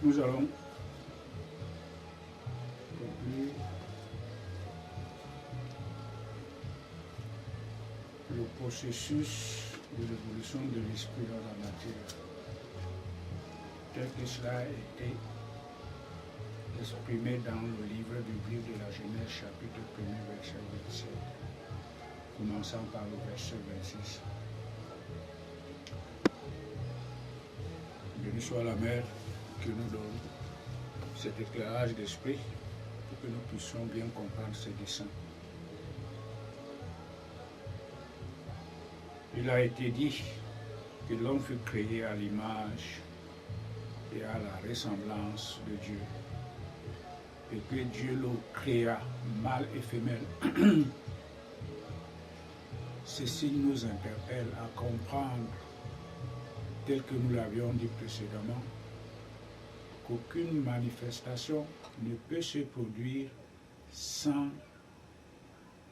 Nous allons conclure le processus de l'évolution de l'esprit dans la matière, tel que cela a été exprimé dans le livre biblique de la Genèse, chapitre 1er, verset 27, commençant par le verset 26. Béni soit la Mère qui nous donne cet éclairage d'esprit pour que nous puissions bien comprendre ses desseins. Il a été dit que l'homme fut créé à l'image et à la ressemblance de Dieu, et que Dieu le créa mâle et femelle. Ceci nous interpelle à comprendre, tel que nous l'avions dit précédemment, qu'aucune manifestation ne peut se produire sans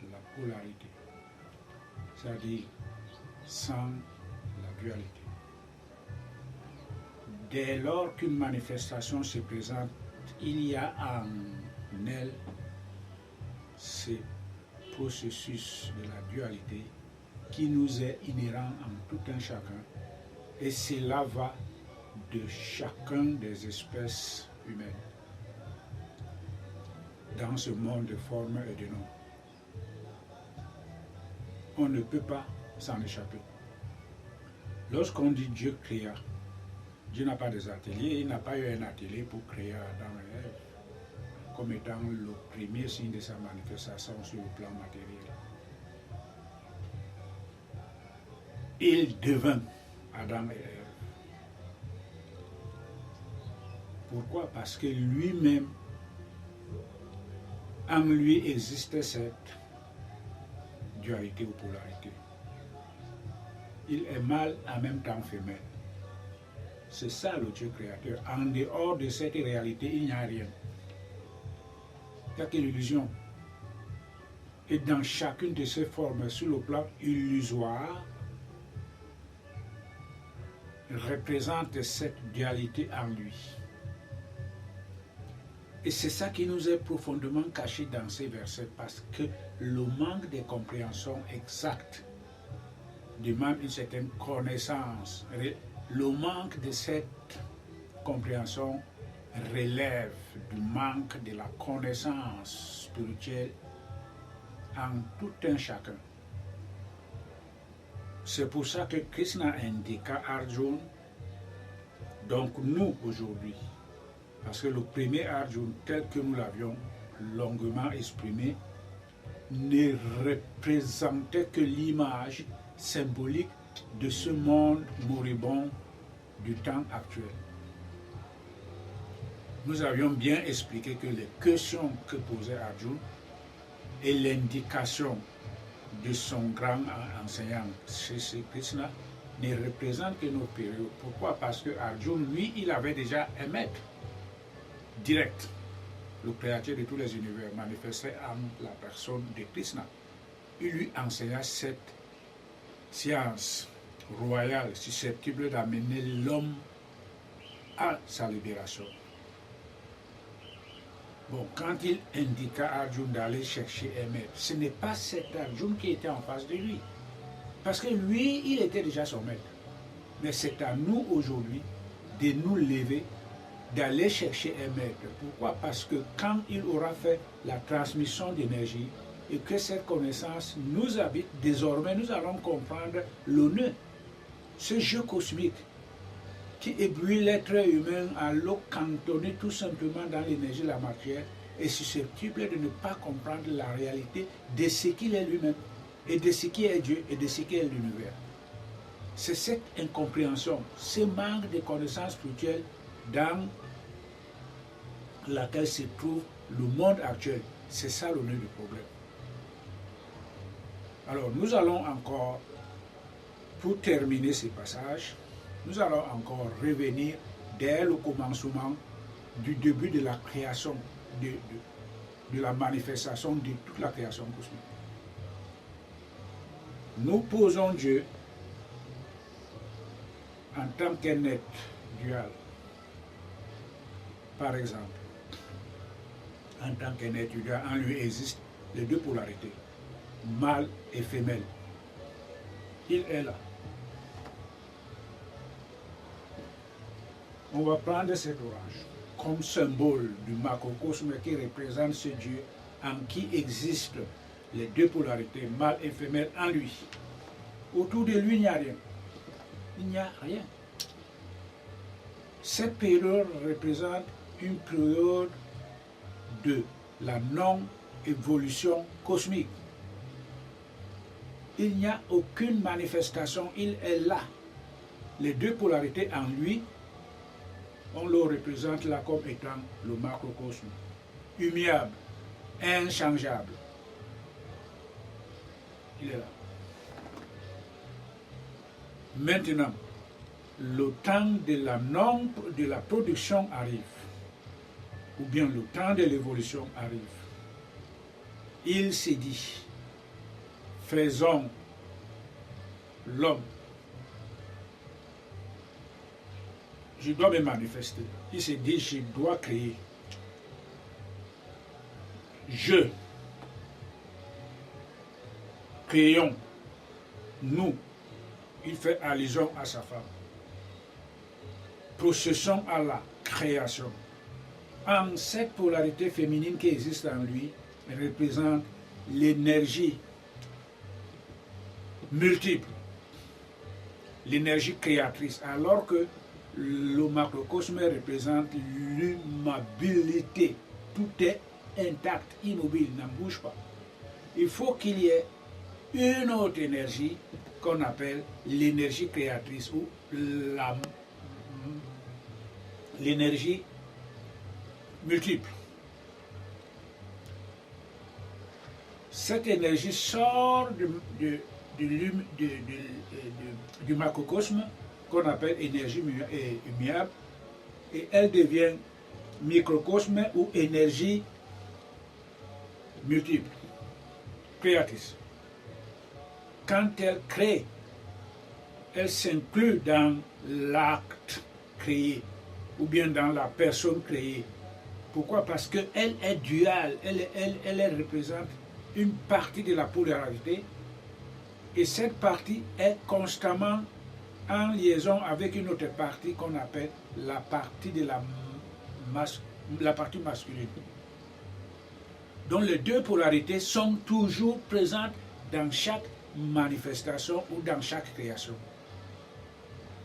la polarité, c'est-à-dire sans la dualité. Dès lors qu'une manifestation se présente, il y a en elle ce processus de la dualité qui nous est inhérent en tout un chacun, et cela va de chacun des espèces humaines dans ce monde de formes et de noms. On ne peut pas s'en échapper. Lorsqu'on dit Dieu créa, Dieu n'a pas des ateliers, il n'a pas eu un atelier pour créer Adam et Ève comme étant le premier signe de sa manifestation sur le plan matériel. Il devint Adam et Ève. Pourquoi? Parce que lui-même, en lui existait cette dualité ou polarité. Il est mâle en même temps femelle. C'est ça le Dieu créateur. En dehors de cette réalité, il n'y a rien. Il n'y a qu'une illusion. Et dans chacune de ces formes, sur le plan illusoire, représente cette dualité en lui. Et c'est ça qui nous est profondément caché dans ces versets, parce que le manque de compréhension exacte demande une certaine connaissance. Le manque de cette compréhension relève du manque de la connaissance spirituelle en tout un chacun. C'est pour ça que Krishna indiqua à Arjuna, donc nous aujourd'hui, parce que le premier Arjuna, tel que nous l'avions longuement exprimé, ne représentait que l'image symbolique de ce monde moribond du temps actuel. Nous avions bien expliqué que les questions que posait Arjuna et l'indication de son grand enseignant, Sri Krishna, ne représentent que nos périodes. Pourquoi? Parce que Arjuna, lui, il avait déjà un maître direct, le créateur de tous les univers, manifesté en la personne de Krishna. Il lui enseigna cette science royale susceptible d'amener l'homme à sa libération. Bon, quand il indiqua à Arjuna d'aller chercher un maître, ce n'est pas cet Arjuna qui était en face de lui. Parce que lui, il était déjà son maître. Mais c'est à nous aujourd'hui de nous lever, d'aller chercher un maître. Pourquoi? Parce que quand il aura fait la transmission d'énergie et que cette connaissance nous habite, désormais nous allons comprendre le nœud, ce jeu cosmique qui éblouit l'être humain à le cantonner tout simplement dans l'énergie de la matière, est susceptible de ne pas comprendre la réalité de ce qu'il est lui-même, et de ce qui est Dieu, et de ce qui est l'univers. C'est cette incompréhension, ce manque de connaissances spirituelles dans laquelle se trouve le monde actuel. C'est ça le nœud du problème. Alors nous allons encore, pour terminer ce passage, nous allons encore revenir dès le commencement du début de la création, de la manifestation de toute la création cosmique. Nous posons Dieu en tant qu'un être dual, par exemple, en tant qu'un étudiant, en lui existe les deux polarités, mâle et femelle. Il est là. On va prendre cet orage comme symbole du macrocosme qui représente ce Dieu en qui existent les deux polarités, mâle et femelle, en lui. Autour de lui, il n'y a rien. Il n'y a rien. Cette période représente une période de la non-évolution cosmique. Il n'y a aucune manifestation, il est là. Les deux polarités en lui, on le représente là comme étant le macrocosme, immuable, inchangeable. Il est là. Maintenant, le temps de la production arrive, ou bien le temps de l'évolution arrive. Il s'est dit, faisons l'homme. Je dois me manifester. Il s'est dit, je dois créer. Je. Créons. Nous. Il fait allusion à sa femme. Processons à la création. En cette polarité féminine qui existe en lui, elle représente l'énergie multiple, l'énergie créatrice, alors que le macrocosme représente l'immobilité. Tout est intact, immobile, n'en bouge pas. Il faut qu'il y ait une autre énergie qu'on appelle l'énergie créatrice ou l'énergie multiple. Cette énergie sort du macrocosme qu'on appelle énergie immuable et elle devient microcosme ou énergie multiple, créatrice. Quand elle crée, elle s'inclut dans l'acte créé ou bien dans la personne créée. Pourquoi? Parce qu'elle est duale, elle représente une partie de la polarité et cette partie est constamment en liaison avec une autre partie qu'on appelle la partie de la partie masculine. Donc les deux polarités sont toujours présentes dans chaque manifestation ou dans chaque création.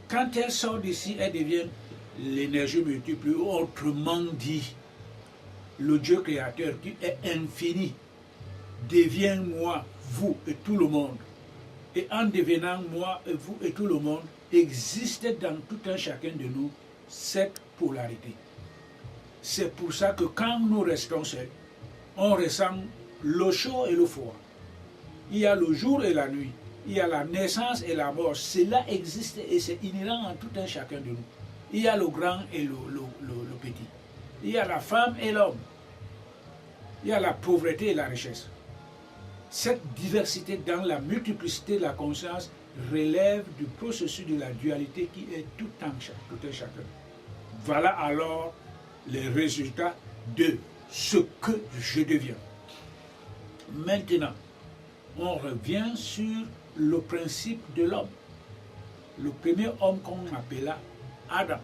Quand elle sort d'ici, elle devient l'énergie multiple, ou autrement dit, le Dieu créateur qui est infini devient moi, vous et tout le monde. Et en devenant moi et vous et tout le monde, existe dans tout un chacun de nous cette polarité. C'est pour ça que quand nous restons seuls, on ressent le chaud et le froid. Il y a le jour et la nuit. Il y a la naissance et la mort. Cela existe et c'est inhérent en tout un chacun de nous. Il y a le grand et le petit. Il y a la femme et l'homme. Il y a la pauvreté et la richesse. Cette diversité dans la multiplicité de la conscience relève du processus de la dualité qui est tout un chacun. Voilà alors les résultats de ce que je deviens. Maintenant, on revient sur le principe de l'homme. Le premier homme qu'on appela Adam.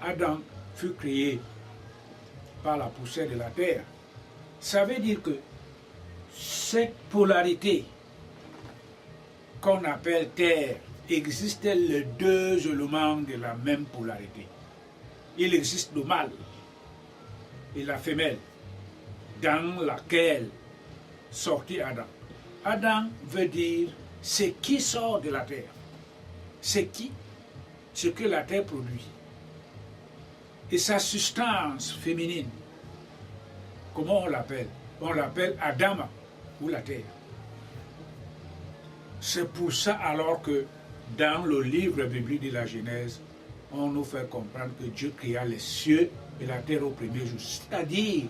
Adam fut créé par la poussière de la terre. Ça veut dire que cette polarité qu'on appelle terre existe les deux éléments de la même polarité. Il existe le mâle et la femelle dans laquelle sortit Adam. Adam veut dire ce qui sort de la terre. C'est qui? Ce que la terre produit. Et sa substance féminine, comment on l'appelle? On l'appelle Adama, ou la terre. C'est pour ça alors que dans le livre biblique de la Genèse, on nous fait comprendre que Dieu créa les cieux et la terre au premier jour. C'est-à-dire,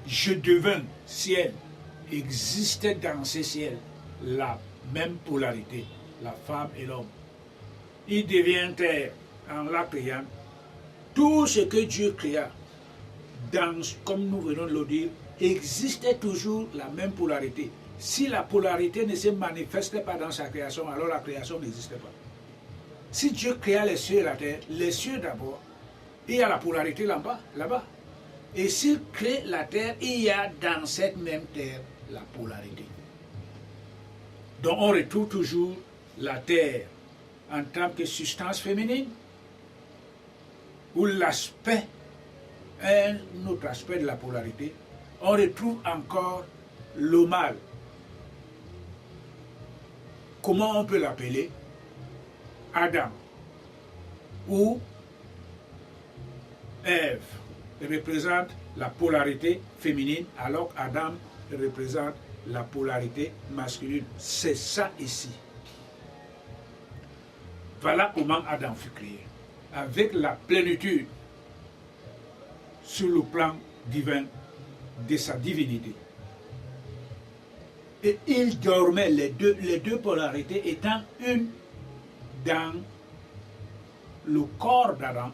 je devins ciel. Existait dans ces ciels la même polarité, la femme et l'homme. Il devient terre en la créant. Tout ce que Dieu créa comme nous venons de le dire, existait toujours la même polarité. Si la polarité ne se manifestait pas dans sa création, alors la création n'existait pas. Si Dieu créa les cieux et la terre, les cieux d'abord, il y a la polarité là-bas. Et s'il crée la terre, il y a dans cette même terre la polarité. Donc on retrouve toujours la terre en tant que substance féminine, ou l'aspect, un autre aspect de la polarité, on retrouve encore le mâle. Comment on peut l'appeler? Adam ou Ève représente la polarité féminine, alors qu'Adam représente la polarité masculine. C'est ça ici. Voilà comment Adam fut créé, avec la plénitude sur le plan divin de sa divinité. Et il dormait, les deux polarités étant une dans le corps d'Adam.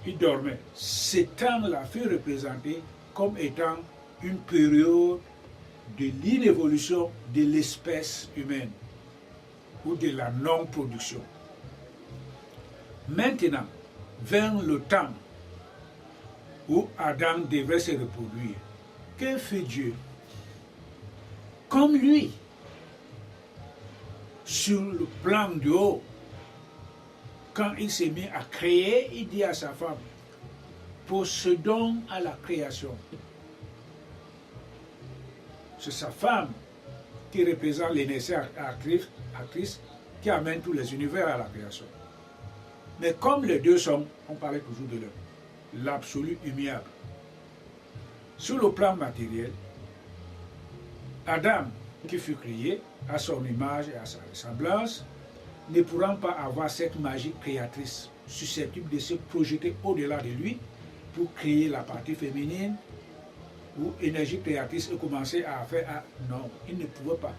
Il dormait. Ce temps-là fut représenté comme étant une période de l'inévolution de l'espèce humaine ou de la non-production. Maintenant, vint le temps où Adam devait se reproduire. Que fit Dieu? Comme lui, sur le plan du haut, quand il s'est mis à créer, il dit à sa femme, procédons à la création. C'est sa femme qui représente l'énergie actrice qui amène tous les univers à la création. Mais comme les deux sont, on parlait toujours de l'absolu immuable. Sur le plan matériel, Adam, qui fut créé à son image et à sa ressemblance, ne pourra pas avoir cette magie créatrice susceptible de se projeter au-delà de lui pour créer la partie féminine ou énergie créatrice et commencer à faire... Non, il ne pouvait pas.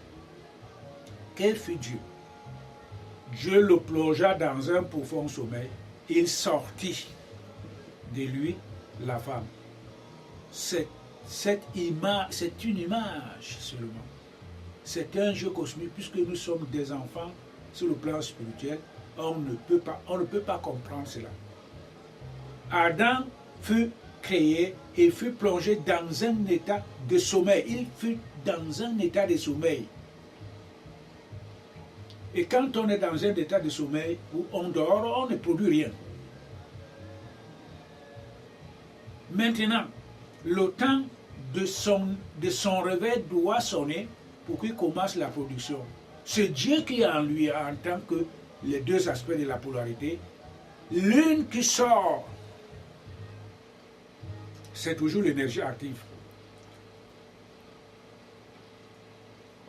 Quel fut Dieu? Dieu le plongea dans un profond sommeil. Il sortit de lui la femme. C'est une image seulement. C'est un jeu cosmique puisque nous sommes des enfants sur le plan spirituel. On ne peut pas comprendre cela. Adam fut créé et fut plongé dans un état de sommeil. Il fut dans un état de sommeil. Et quand on est dans un état de sommeil où on dort, on ne produit rien. Maintenant, le temps de son réveil doit sonner pour qu'il commence la production. C'est Dieu qui en lui en tant que les deux aspects de la polarité. L'une qui sort, c'est toujours l'énergie active.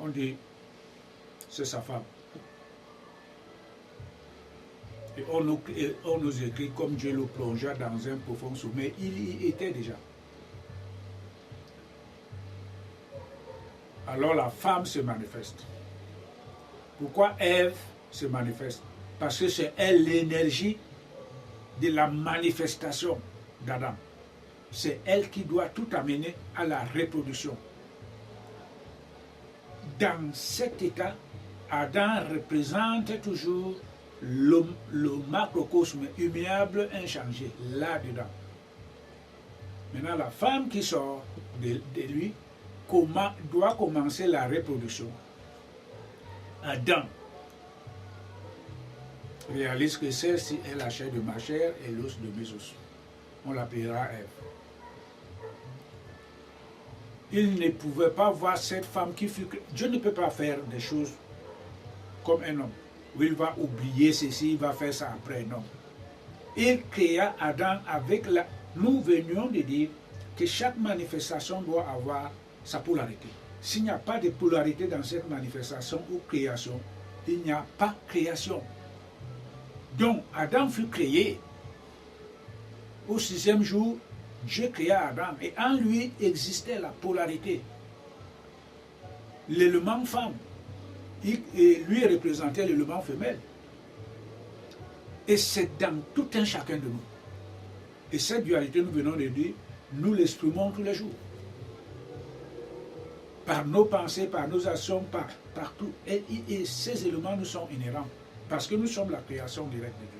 On dit, c'est sa femme. Et on nous écrit comme Dieu le plongea dans un profond sommeil. Il y était déjà. Alors la femme se manifeste. Pourquoi Ève se manifeste? Parce que c'est elle l'énergie de la manifestation d'Adam. C'est elle qui doit tout amener à la reproduction. Dans cet état, Adam représente toujours le macrocosme immuable inchangé, là-dedans. Maintenant, la femme qui sort de lui doit commencer la reproduction. Adam réalise que celle-ci est la chair de ma chair et l'os de mes os. On l'appellera Ève. Il ne pouvait pas voir cette femme qui fut... Dieu ne peut pas faire des choses comme un homme, où il va oublier ceci, il va faire ça après, non. Il créa Adam avec la... Nous venions de dire que chaque manifestation doit avoir sa polarité. S'il n'y a pas de polarité dans cette manifestation ou création, il n'y a pas création. Donc, Adam fut créé. Au 6e jour, Dieu créa Adam et en lui existait la polarité. L'élément femme, et lui représentait l'élément femelle. Et c'est dans tout un chacun de nous. Et cette dualité, nous venons de dire, nous l'exprimons tous les jours. Par nos pensées, par nos actions, par tout. Et ces éléments nous sont inhérents. Parce que nous sommes la création directe de Dieu.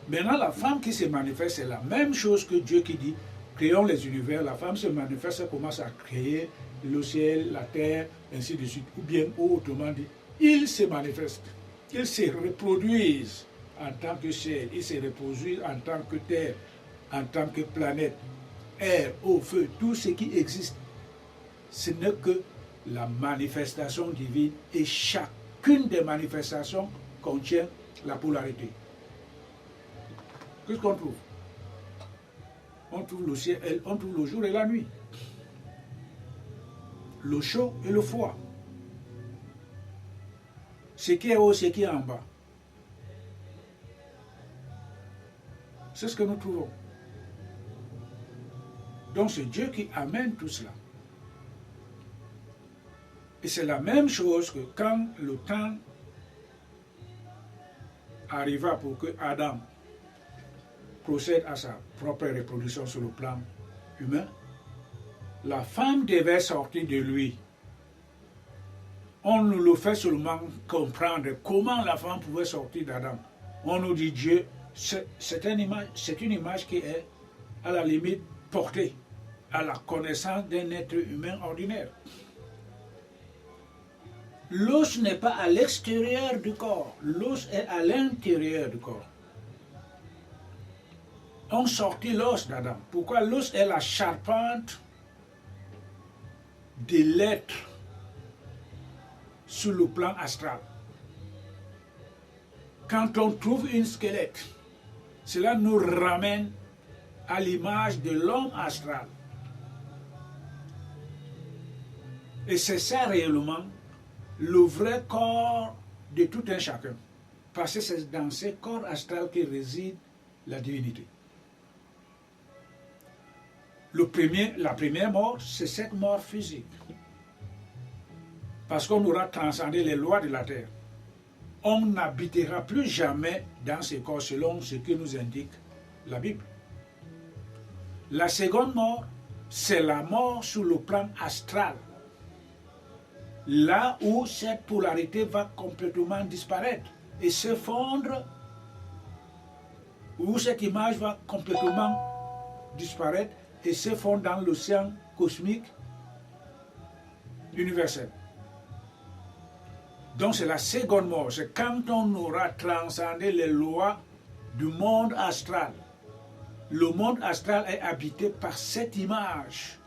Maintenant, la femme qui se manifeste, c'est la même chose que Dieu qui dit, créons les univers. La femme se manifeste, elle commence à créer le ciel, la terre, ainsi de suite. Ou bien, autrement dit, ils se manifestent. Ils se reproduisent en tant que ciel. Ils se reproduisent en tant que terre, en tant que planète, air, eau, feu, tout ce qui existe. Ce n'est que la manifestation divine et chacune des manifestations contient la polarité. Qu'est-ce qu'on trouve? On trouve le ciel, on trouve le jour et la nuit. Le chaud et le froid. Ce qui est haut, ce qui est en bas. C'est ce que nous trouvons. Donc c'est Dieu qui amène tout cela. Et c'est la même chose que quand le temps arriva pour que Adam procède à sa propre reproduction sur le plan humain, la femme devait sortir de lui. On nous le fait seulement comprendre comment la femme pouvait sortir d'Adam. On nous dit Dieu, c'est une image qui est à la limite portée à la connaissance d'un être humain ordinaire. L'os n'est pas à l'extérieur du corps, l'os est à l'intérieur du corps. On sortit l'os d'Adam. Pourquoi? L'os est la charpente de l'être sur le plan astral. Quand on trouve un squelette, cela nous ramène à l'image de l'homme astral. Et c'est ça réellement le vrai corps de tout un chacun. Parce que c'est dans ce corps astral que réside la divinité. La première mort, c'est cette mort physique. Parce qu'on aura transcendé les lois de la terre. On n'habitera plus jamais dans ce corps selon ce que nous indique la Bible. La seconde mort, c'est la mort sur le plan astral. Là où cette polarité va complètement disparaître et se fondre, où cette image va complètement disparaître et se fondre dans l'océan cosmique universel. Donc c'est la seconde mort, c'est quand on aura transcendé les lois du monde astral. Le monde astral est habité par cette image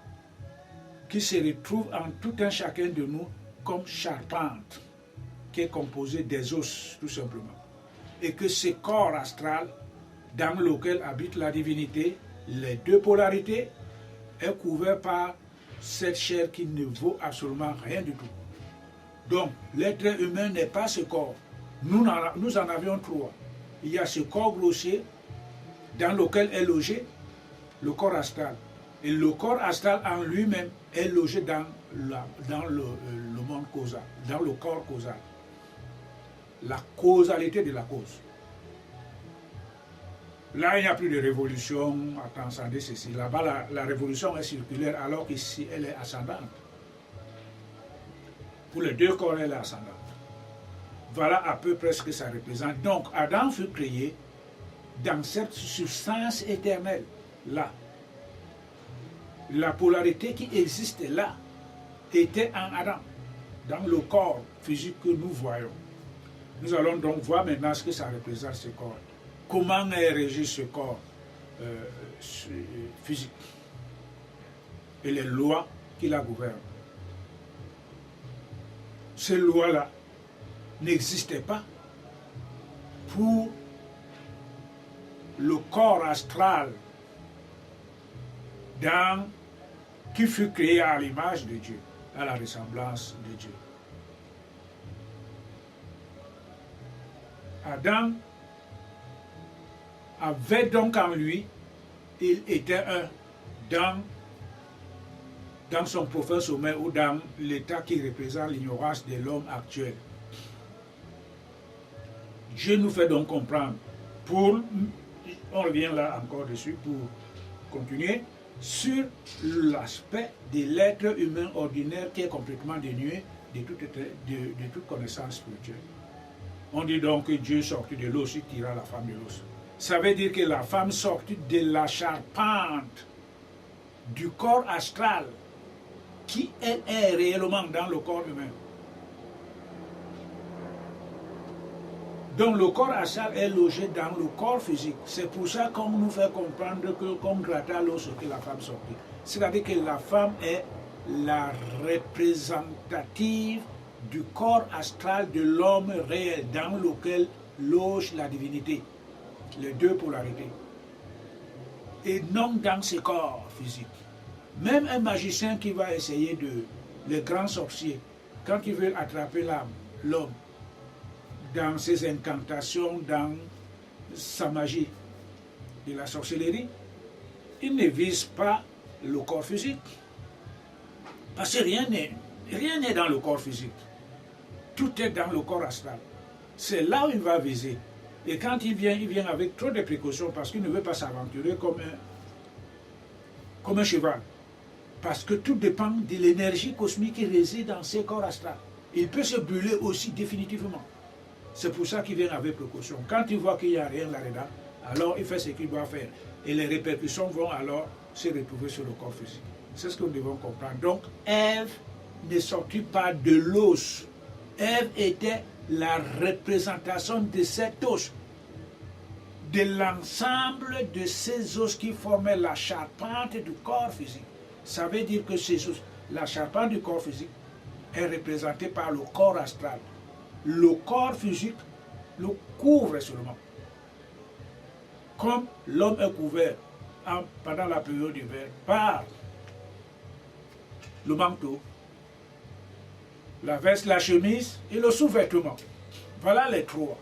qui se retrouve en tout un chacun de nous comme charpente, qui est composée des os, tout simplement. Et que ce corps astral, dans lequel habite la divinité, les deux polarités, est couvert par cette chair qui ne vaut absolument rien du tout. Donc, l'être humain n'est pas ce corps. Nous en avions trois. Il y a ce corps grossier dans lequel est logé le corps astral. Et le corps astral en lui-même est logé dans le monde causal, dans le corps causal. La causalité de la cause. Là, il n'y a plus de révolution à transcender ceci. Là-bas, la révolution est circulaire, alors qu'ici, elle est ascendante. Pour les deux corps, elle est ascendante. Voilà à peu près ce que ça représente. Donc, Adam fut créé dans cette substance éternelle, là. La polarité qui existait là était en Adam, dans le corps physique que nous voyons. Nous allons donc voir maintenant ce que ça représente, ce corps. Comment est régi ce corps physique et les lois qui la gouvernent. Ces lois-là n'existaient pas pour le corps astral qui fut créé à l'image de Dieu, à la ressemblance de Dieu. Adam avait donc en lui, il était un dans son profond sommet ou dans l'état qui représente l'ignorance de l'homme actuel. Dieu nous fait donc comprendre On revient là encore dessus pour continuer, sur l'aspect de l'être humain ordinaire qui est complètement dénué de toute connaissance spirituelle. On dit donc que Dieu sortit de l'os, il tira la femme de l'os. Ça veut dire que la femme sortit de la charpente du corps astral qui, elle, est réellement dans le corps humain. Donc le corps astral est logé dans le corps physique. C'est pour ça qu'on nous fait comprendre que comme gratta l'os que la femme sortit. C'est-à-dire que la femme est la représentative du corps astral de l'homme réel dans lequel loge la divinité. Les deux polarités. Et non dans ce corps physique. Même un magicien qui va essayer les grands sorciers, quand ils veulent attraper l'homme, dans ses incantations, dans sa magie de la sorcellerie, il ne vise pas le corps physique. Parce que rien n'est dans le corps physique. Tout est dans le corps astral. C'est là où il va viser. Et quand il vient avec trop de précautions parce qu'il ne veut pas s'aventurer comme un cheval. Parce que tout dépend de l'énergie cosmique qui réside dans ces corps astrales. Il peut se brûler aussi définitivement. C'est pour ça qu'il vient avec précaution. Quand il voit qu'il n'y a rien là-dedans, alors il fait ce qu'il doit faire. Et les répercussions vont alors se retrouver sur le corps physique. C'est ce que nous devons comprendre. Donc, Ève ne sortit pas de l'os. Ève était la représentation de cet os, de l'ensemble de ces os qui formaient la charpente du corps physique. Ça veut dire que ces os, la charpente du corps physique est représentée par le corps astral. Le corps physique le couvre seulement. Comme l'homme est couvert pendant la période d'hiver par le manteau, la veste, la chemise et le sous-vêtement. Voilà les trois.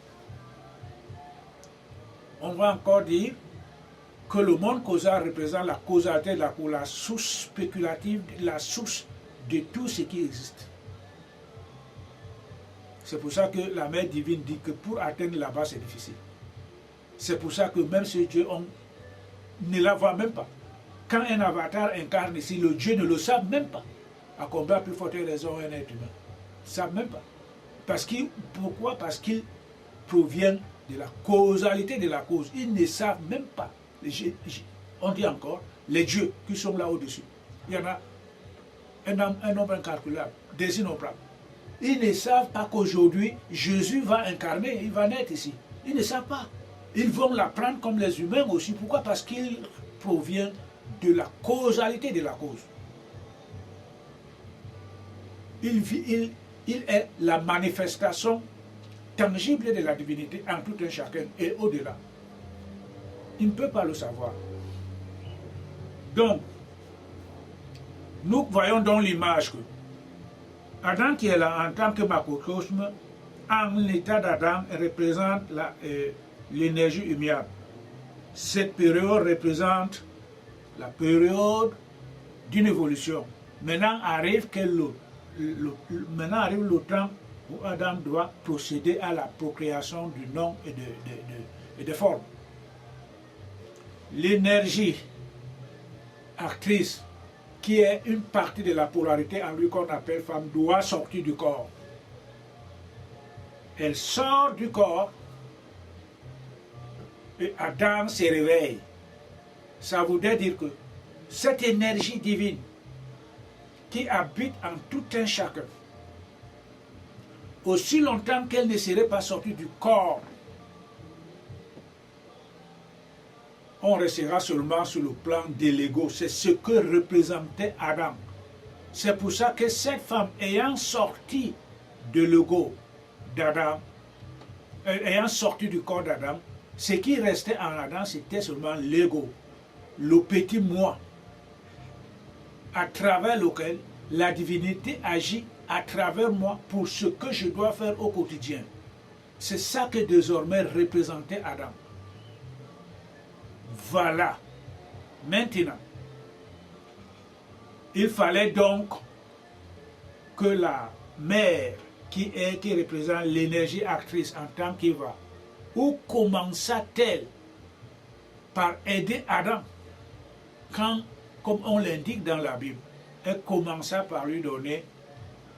On va encore dire que le monde causal représente la causalité, la source spéculative, la source de tout ce qui existe. C'est pour ça que la mère divine dit que pour atteindre là-bas, c'est difficile. C'est pour ça que même ce Dieu, on ne la voit même pas. Quand un avatar incarne ici, le Dieu ne le sait même pas. À combien plus forte raison un être humain? Ils ne savent même pas. Pourquoi? Parce qu'ils proviennent de la causalité de la cause. Ils ne savent même pas. On dit encore, les dieux qui sont là au-dessus. Il y en a un nombre incalculable, des innombrables. Ils ne savent pas qu'aujourd'hui, Jésus va incarner, il va naître ici. Ils ne savent pas. Ils vont l'apprendre comme les humains aussi. Pourquoi? Parce qu'il provient de la causalité de la cause. Il est la manifestation tangible de la divinité en tout un chacun et au-delà. Il ne peut pas le savoir. Donc, nous voyons dans l'image que Adam qui est là en tant que macrocosme, en l'état d'Adam, représente l'énergie humiliable. Cette période représente la période d'une évolution. Maintenant arrive le temps où Adam doit procéder à la procréation du nom et de forme. L'énergie actrice, qui est une partie de la polarité en lui qu'on appelle femme, doit sortir du corps. Elle sort du corps et Adam se réveille. Ça voudrait dire que cette énergie divine qui habite en tout un chacun, aussi longtemps qu'elle ne serait pas sortie du corps, on restera seulement sur le plan de l'ego. C'est ce que représentait Adam. C'est pour ça que cette femme, ayant sorti de l'ego d'Adam, ayant sorti du corps d'Adam, ce qui restait en Adam, c'était seulement l'ego, le petit moi, à travers lequel la divinité agit à travers moi pour ce que je dois faire au quotidien. C'est ça que désormais représentait Adam. Voilà. Maintenant, il fallait donc que la mère qui représente l'énergie actrice en tant qu'il va Où commença-t-elle? Par aider Adam. Quand, comme on l'indique dans la Bible, elle commença par lui donner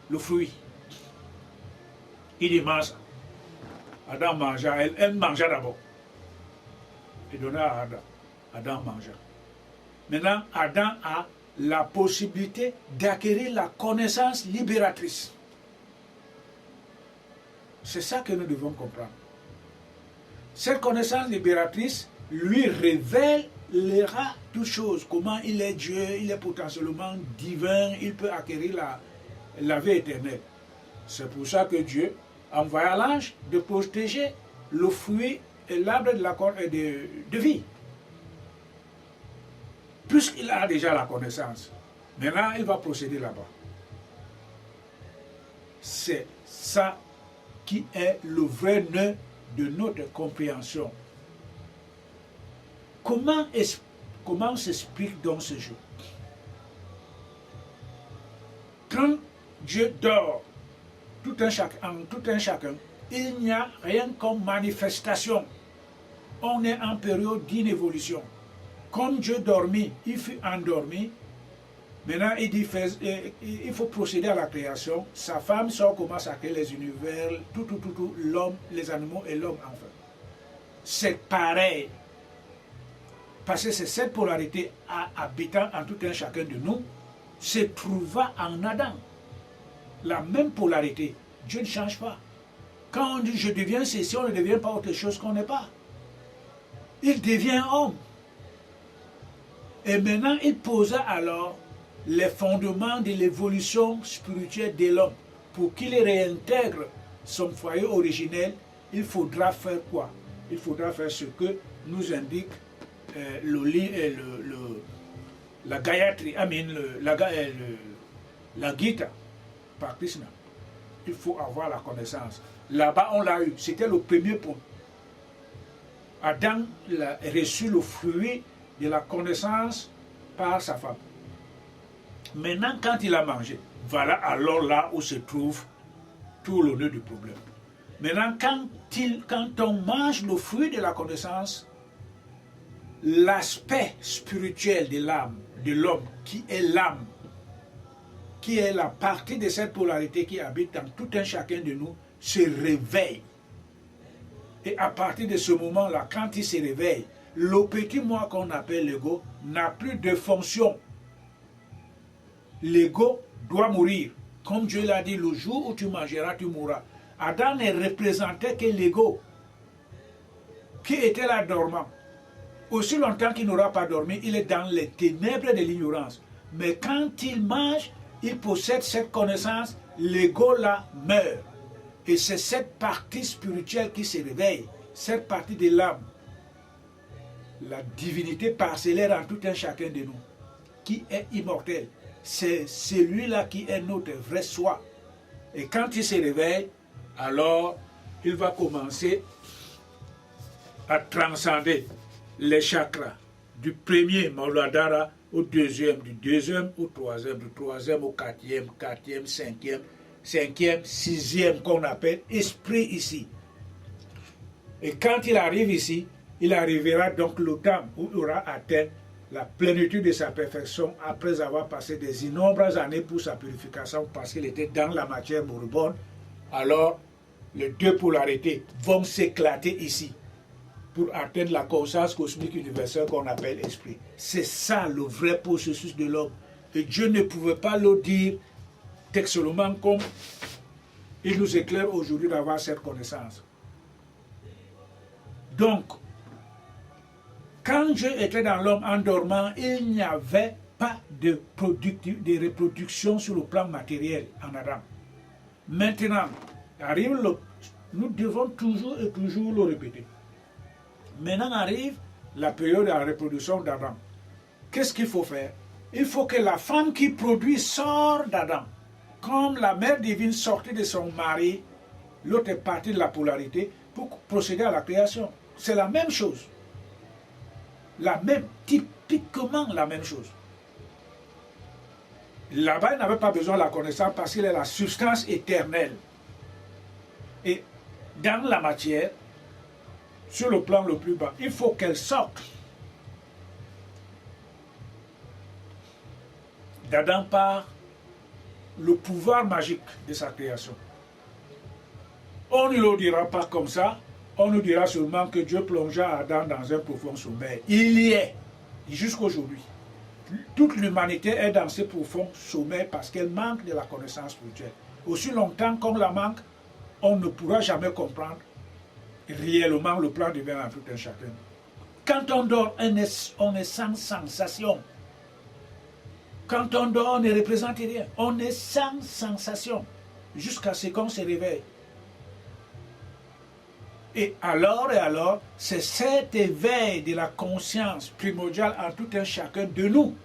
le fruit. Il dit mange. Adam mangea, elle mangea d'abord. Il donna à Adam. Adam mangea. Maintenant, Adam a la possibilité d'acquérir la connaissance libératrice. C'est ça que nous devons comprendre. Cette connaissance libératrice lui révélera toutes choses. Comment il est Dieu, il est potentiellement divin, il peut acquérir la vie éternelle. C'est pour ça que Dieu envoya l'ange de protéger le fruit et l'arbre de vie. Puisqu'il a déjà la connaissance, maintenant il va procéder là-bas. C'est ça qui est le vrai nœud de notre compréhension. Comment s'explique donc ce jeu? Quand Dieu dort, tout un chacun, il n'y a rien comme manifestation. On est en période d'inévolution. Comme Dieu dormit, il fut endormi. Maintenant, il dit il faut procéder à la création. Sa femme sort, commence à créer les univers, tout, l'homme, les animaux et l'homme enfin. C'est pareil. Parce que c'est cette polarité habitant en tout un chacun de nous se trouva en Adam. La même polarité. Dieu ne change pas. Quand on dit je deviens ceci, on ne devient pas autre chose qu'on n'est pas. Il devient homme. Et maintenant, il posa alors les fondements de l'évolution spirituelle de l'homme. Pour qu'il réintègre son foyer originel, il faudra faire quoi? Il faudra faire ce que nous indique la Gayatri, la Gita, par Krishna. Il faut avoir la connaissance. Là-bas, on l'a eu. C'était le premier point. Adam a reçu le fruit de la connaissance par sa femme. Maintenant, quand il a mangé, voilà alors là où se trouve tout le nœud du problème. Maintenant, quand on mange le fruit de la connaissance, l'aspect spirituel de l'âme, de l'homme, qui est l'âme, qui est la partie de cette polarité qui habite dans tout un chacun de nous, se réveille. Et à partir de ce moment-là, quand il se réveille, le petit moi qu'on appelle l'ego n'a plus de fonction. L'ego doit mourir. Comme Dieu l'a dit, le jour où tu mangeras, tu mourras. Adam ne représentait que l'ego qui était là dormant. Aussi longtemps qu'il n'aura pas dormi, il est dans les ténèbres de l'ignorance. Mais quand il mange, il possède cette connaissance, l'ego là meurt. Et c'est cette partie spirituelle qui se réveille, cette partie de l'âme. La divinité parcellaire en tout un chacun de nous, qui est immortel. C'est celui-là qui est notre vrai soi. Et quand il se réveille, alors il va commencer à transcender les chakras. Du premier, Mauladhara, au deuxième, du deuxième au troisième, du troisième au quatrième, cinquième, sixième qu'on appelle esprit ici. Et quand il arrive ici, il arrivera donc le temps où il aura atteint la plénitude de sa perfection après avoir passé des innombrables années pour sa purification parce qu'il était dans la matière moribonde. Alors, les deux polarités vont s'éclater ici pour atteindre la conscience cosmique universelle qu'on appelle esprit. C'est ça le vrai processus de l'homme. Et Dieu ne pouvait pas le dire textuellement comme il nous éclaire aujourd'hui d'avoir cette connaissance. Donc, quand Dieu était dans l'homme en dormant, il n'y avait pas de reproduction sur le plan matériel en Adam. Maintenant, nous devons toujours et toujours le répéter. Maintenant arrive la période de la reproduction d'Adam. Qu'est-ce qu'il faut faire? Il faut que la femme qui produit sorte d'Adam. Comme la mère divine sortait de son mari, l'autre est partie de la polarité pour procéder à la création. C'est la même chose. Typiquement la même chose. Là-bas, il n'avait pas besoin de la connaissance parce qu'il est la substance éternelle. Et dans la matière, sur le plan le plus bas. Il faut qu'elle sorte d'Adam par le pouvoir magique de sa création. On ne le dira pas comme ça, on nous dira seulement que Dieu plongea Adam dans un profond sommeil. Il y est, jusqu'aujourd'hui. Toute l'humanité est dans ce profond sommeil parce qu'elle manque de la connaissance spirituelle. Aussi longtemps qu'on la manque, on ne pourra jamais comprendre réellement le plan divin en tout un chacun. Quand on dort, on est sans sensation. Quand on dort, on ne représente rien. On est sans sensation jusqu'à ce qu'on se réveille. Et alors, c'est cet éveil de la conscience primordiale en tout un chacun de nous,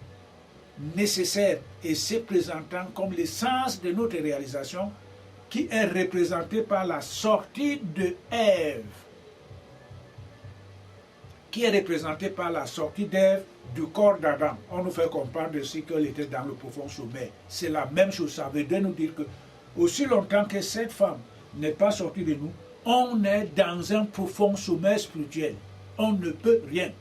nécessaire et se présentant comme l'essence de notre réalisation, qui est représentée par la sortie de Ève, qui est représentée par la sortie d'Ève du corps d'Adam. On nous fait comprendre aussi qu'elle était dans le profond sommeil. C'est la même chose, ça veut nous dire que aussi longtemps que cette femme n'est pas sortie de nous, on est dans un profond sommeil spirituel. On ne peut rien.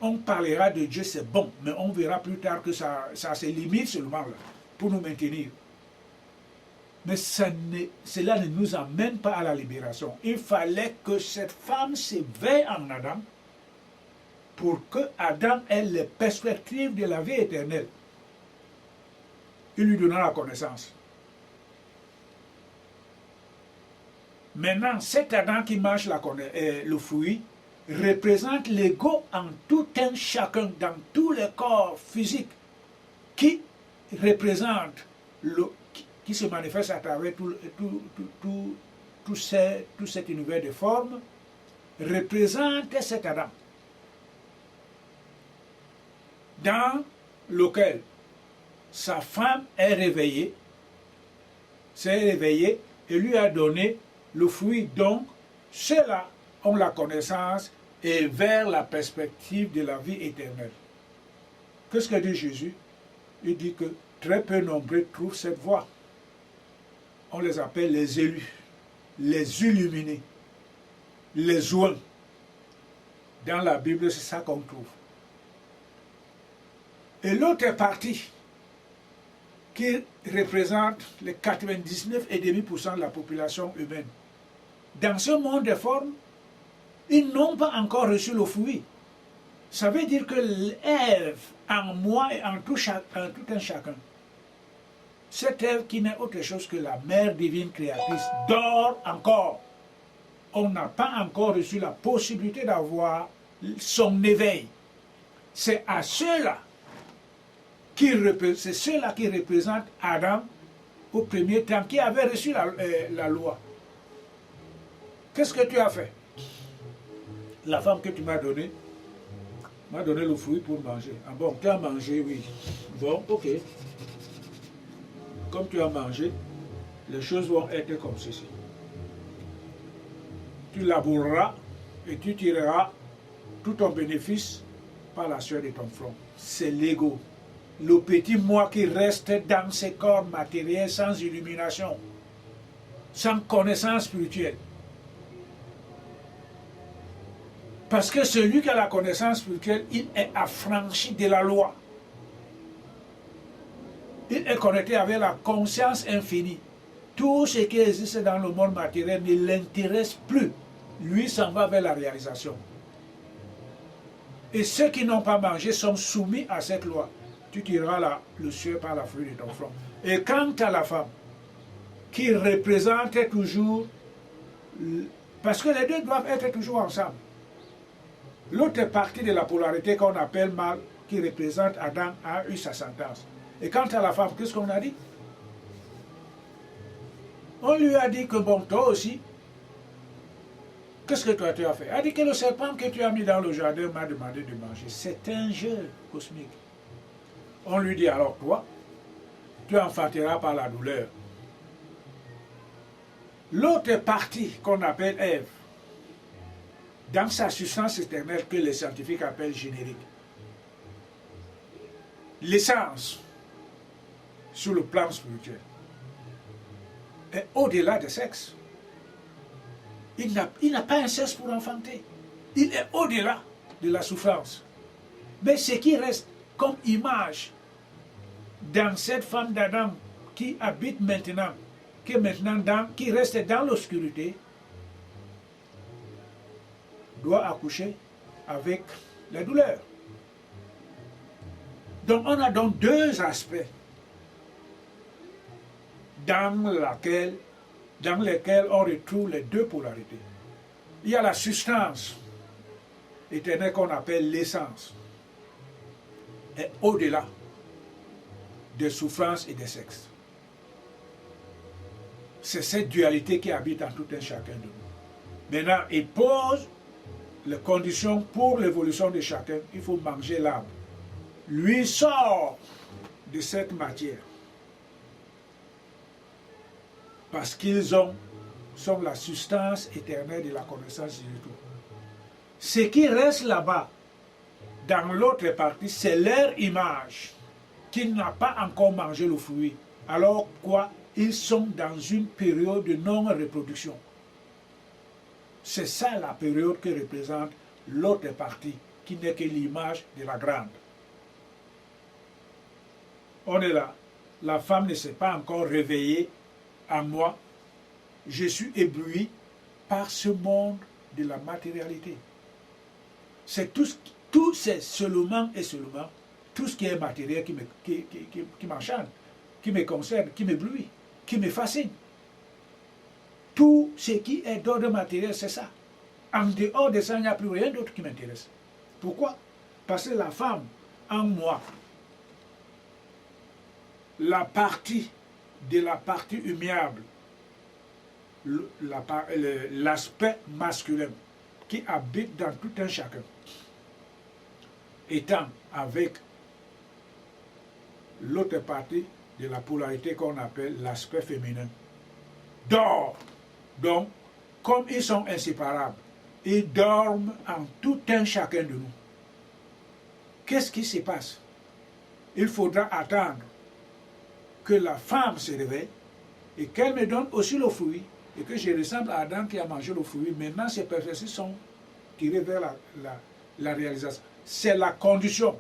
On parlera de Dieu, c'est bon, mais on verra plus tard que ça se limite seulement là, pour nous maintenir. Mais cela ne nous amène pas à la libération. Il fallait que cette femme s'éveille en Adam pour que Adam ait les perspectives de la vie éternelle. Il lui donna la connaissance. Maintenant, cet Adam qui mange le fruit représente l'ego en tout un chacun, dans tous les corps physiques, qui représente, qui se manifeste à travers tout cet univers de formes, représente cet Adam, dans lequel sa femme est réveillée, s'est réveillée et lui a donné le fruit. Donc, ceux-là ont la connaissance et vers la perspective de la vie éternelle. Qu'est-ce que dit Jésus? Il dit que très peu nombreux trouvent cette voie. On les appelle les élus, les illuminés, les oints. Dans la Bible, c'est ça qu'on trouve. Et l'autre partie, qui représente les 99,5% de la population humaine, dans ce monde de formes, ils n'ont pas encore reçu le fruit. Ça veut dire que l'Ève, en moi et en tout un chacun, cette Ève qui n'est autre chose que la mère divine créatrice, dort encore. On n'a pas encore reçu la possibilité d'avoir son éveil. C'est à ceux-là qui représentent Adam au premier temps, qui avait reçu la loi. Qu'est-ce que tu as fait? La femme que tu m'as donnée m'a donné le fruit pour manger. Ah bon, tu as mangé, oui. Bon, ok. Comme tu as mangé, les choses vont être comme ceci. Tu laboureras et tu tireras tout ton bénéfice par la sueur de ton front. C'est l'ego. Le petit moi qui reste dans ces corps matériels sans illumination, sans connaissance spirituelle. Parce que celui qui a la connaissance spirituelle, il est affranchi de la loi. Il est connecté avec la conscience infinie. Tout ce qui existe dans le monde matériel ne l'intéresse plus. Lui s'en va vers la réalisation. Et ceux qui n'ont pas mangé sont soumis à cette loi. Tu tireras le sueur par la fruit de ton front. Et quant à la femme, qui représente toujours, parce que les deux doivent être toujours ensemble. L'autre partie de la polarité qu'on appelle mal, qui représente Adam, a eu sa sentence. Et quant à la femme, qu'est-ce qu'on a dit? On lui a dit que bon, toi aussi, qu'est-ce que toi tu as fait? Elle a dit que le serpent que tu as mis dans le jardin m'a demandé de manger. C'est un jeu cosmique. On lui dit alors toi, tu enfanteras par la douleur. L'autre partie qu'on appelle Ève, dans sa substance éternelle que les scientifiques appellent générique, l'essence sur le plan spirituel est au-delà du sexe. Il n'a pas un cesse pour enfanter. Il est au-delà de la souffrance. Mais ce qui reste comme image dans cette femme d'Adam qui habite maintenant, qui reste dans l'obscurité, doit accoucher avec la douleur. Donc on a donc deux aspects dans lesquels on retrouve les deux polarités. Il y a la substance éternelle qu'on appelle l'essence, et au-delà des souffrances et des sexes. C'est cette dualité qui habite en tout un chacun de nous. Maintenant, il pose les conditions pour l'évolution de chacun. Il faut manger l'arbre. Lui sort de cette matière parce qu'ils sont la substance éternelle de la connaissance du tout. Ce qui reste là-bas, dans l'autre partie, c'est leur image qui n'a pas encore mangé le fruit. Alors quoi? Ils sont dans une période de non-reproduction. C'est ça la période que représente l'autre partie, qui n'est que l'image de la grande. On est là. La femme ne s'est pas encore réveillée à moi. Je suis ébloui par ce monde de la matérialité. C'est tout c'est seulement et seulement tout ce qui est matériel qui m'enchante, qui me concerne, qui m'éblouit, qui me fascine. Tout ce qui est d'ordre matériel, c'est ça. En dehors de ça, il n'y a plus rien d'autre qui m'intéresse. Pourquoi? Parce que la femme, en moi, l'aspect humiliable, l'aspect masculin qui habite dans tout un chacun, étant avec l'autre partie de la polarité qu'on appelle l'aspect féminin, dort. Donc, comme ils sont inséparables, ils dorment en tout un chacun de nous. Qu'est-ce qui se passe? Il faudra attendre que la femme se réveille et qu'elle me donne aussi le fruit et que je ressemble à Adam qui a mangé le fruit. Maintenant, ces processus sont tirés vers la réalisation. C'est la condition.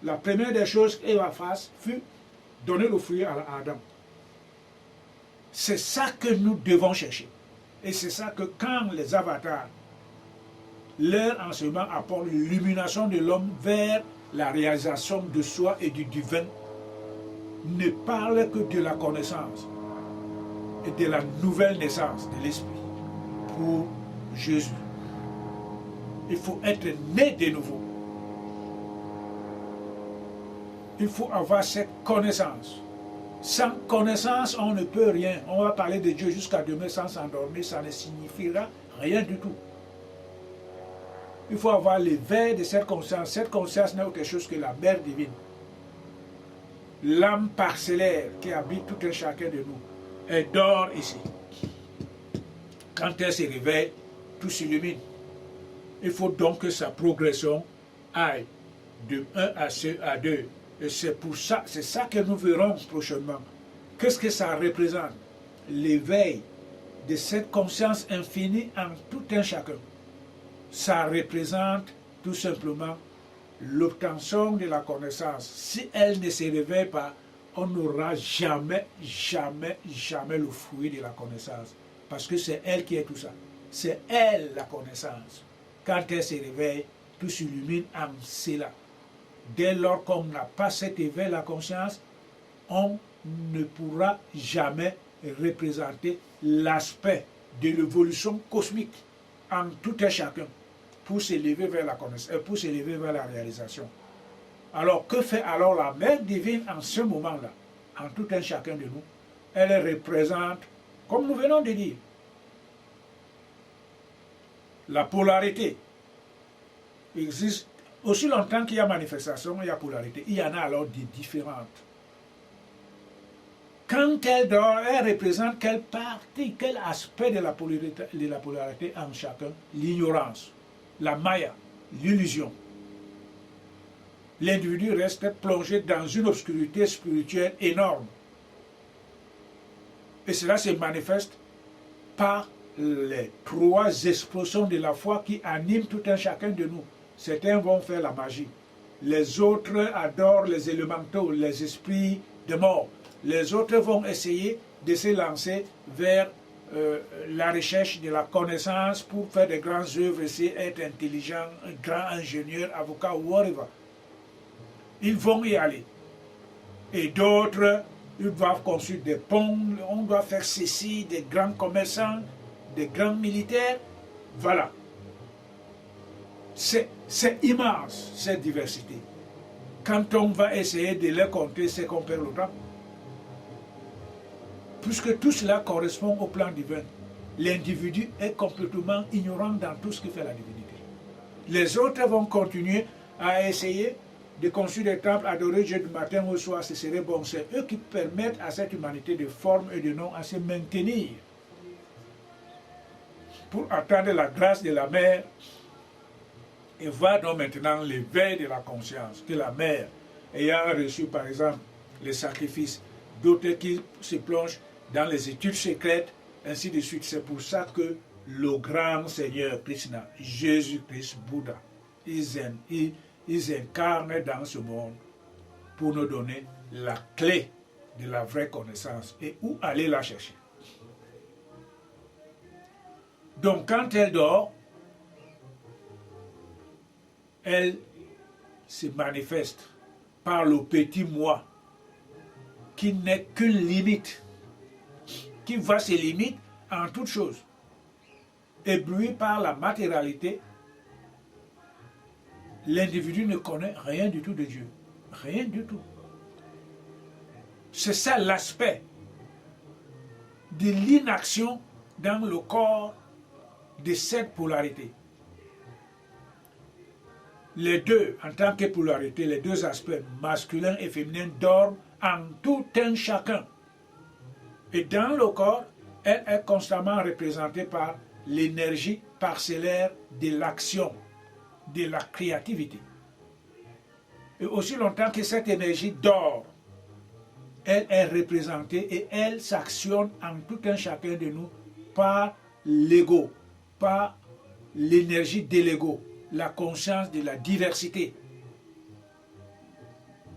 La première des choses qu'Ève a fait fut donner le fruit à Adam. C'est ça que nous devons chercher. Et c'est ça que quand les avatars, leur enseignement apporte l'illumination de l'homme vers la réalisation de soi et du divin, ne parle que de la connaissance et de la nouvelle naissance de l'esprit pour Jésus. Il faut être né de nouveau. Il faut avoir cette connaissance. Sans connaissance, on ne peut rien. On va parler de Dieu jusqu'à demain sans s'endormir, ça ne signifiera rien du tout. Il faut avoir l'éveil de cette conscience. Cette conscience n'est autre chose que la mère divine. L'âme parcellaire qui habite tout un chacun de nous. Elle dort ici. Quand elle se réveille, tout s'illumine. Il faut donc que sa progression aille de 1 à 2. Et c'est pour ça, c'est ça que nous verrons prochainement. Qu'est-ce que ça représente? L'éveil de cette conscience infinie en tout un chacun. Ça représente tout simplement l'obtention de la connaissance. Si elle ne se réveille pas, on n'aura jamais, jamais, jamais le fruit de la connaissance. Parce que c'est elle qui est tout ça. C'est elle la connaissance. Quand elle se réveille, tout s'illumine en cela. Dès lors qu'on n'a pas cet éveil de la conscience, on ne pourra jamais représenter l'aspect de l'évolution cosmique en tout un chacun pour s'élever vers la connaissance, pour s'élever vers la réalisation. Alors, que fait alors la Mère divine en ce moment-là, en tout un chacun de nous? Elle représente, comme nous venons de dire, la polarité. Il existe aussi longtemps qu'il y a manifestation, il y a polarité. Il y en a alors des différentes. Quand elle dort, elle représente quelle partie, quel aspect de la polarité en chacun? L'ignorance, la maya, l'illusion. L'individu reste plongé dans une obscurité spirituelle énorme. Et cela se manifeste par les trois explosions de la foi qui animent tout un chacun de nous. Certains vont faire la magie. Les autres adorent les élémentaux, les esprits de mort. Les autres vont essayer de se lancer vers la recherche de la connaissance pour faire des grandes œuvres, essayer d'être intelligent, un grand ingénieur, avocat ou whatever. Ils vont y aller. Et d'autres, ils doivent construire des ponts, on doit faire ceci, des grands commerçants, des grands militaires. Voilà. C'est immense, cette diversité. Quand on va essayer de les compter, c'est qu'on perd le temps. Puisque tout cela correspond au plan divin, l'individu est complètement ignorant dans tout ce qui fait la divinité. Les autres vont continuer à essayer de construire des temples, adorer Dieu du matin au soir, ce serait bon. C'est eux qui permettent à cette humanité de forme et de nom à se maintenir. Pour attendre la grâce de la mère, et voir donc maintenant l'éveil de la conscience, que la mère, ayant reçu par exemple les sacrifices, d'autres qui se plongent dans les études secrètes, ainsi de suite. C'est pour ça que le grand Seigneur Krishna, Jésus-Christ, Bouddha, ils incarnent dans ce monde pour nous donner la clé de la vraie connaissance et où aller la chercher. Donc quand elle dort, elle se manifeste par le petit moi qui n'est qu'une limite, qui voit ses limites en toutes choses. Ébloui par la matérialité, l'individu ne connaît rien du tout de Dieu. Rien du tout. C'est ça l'aspect de l'inaction dans le corps de cette polarité. Les deux, en tant que polarité, les deux aspects, masculin et féminin, dorment en tout un chacun. Et dans le corps, elle est constamment représentée par l'énergie parcellaire de l'action, de la créativité. Et aussi longtemps que cette énergie dort, elle est représentée et elle s'actionne en tout un chacun de nous par l'ego, par l'énergie de l'ego, la conscience de la diversité.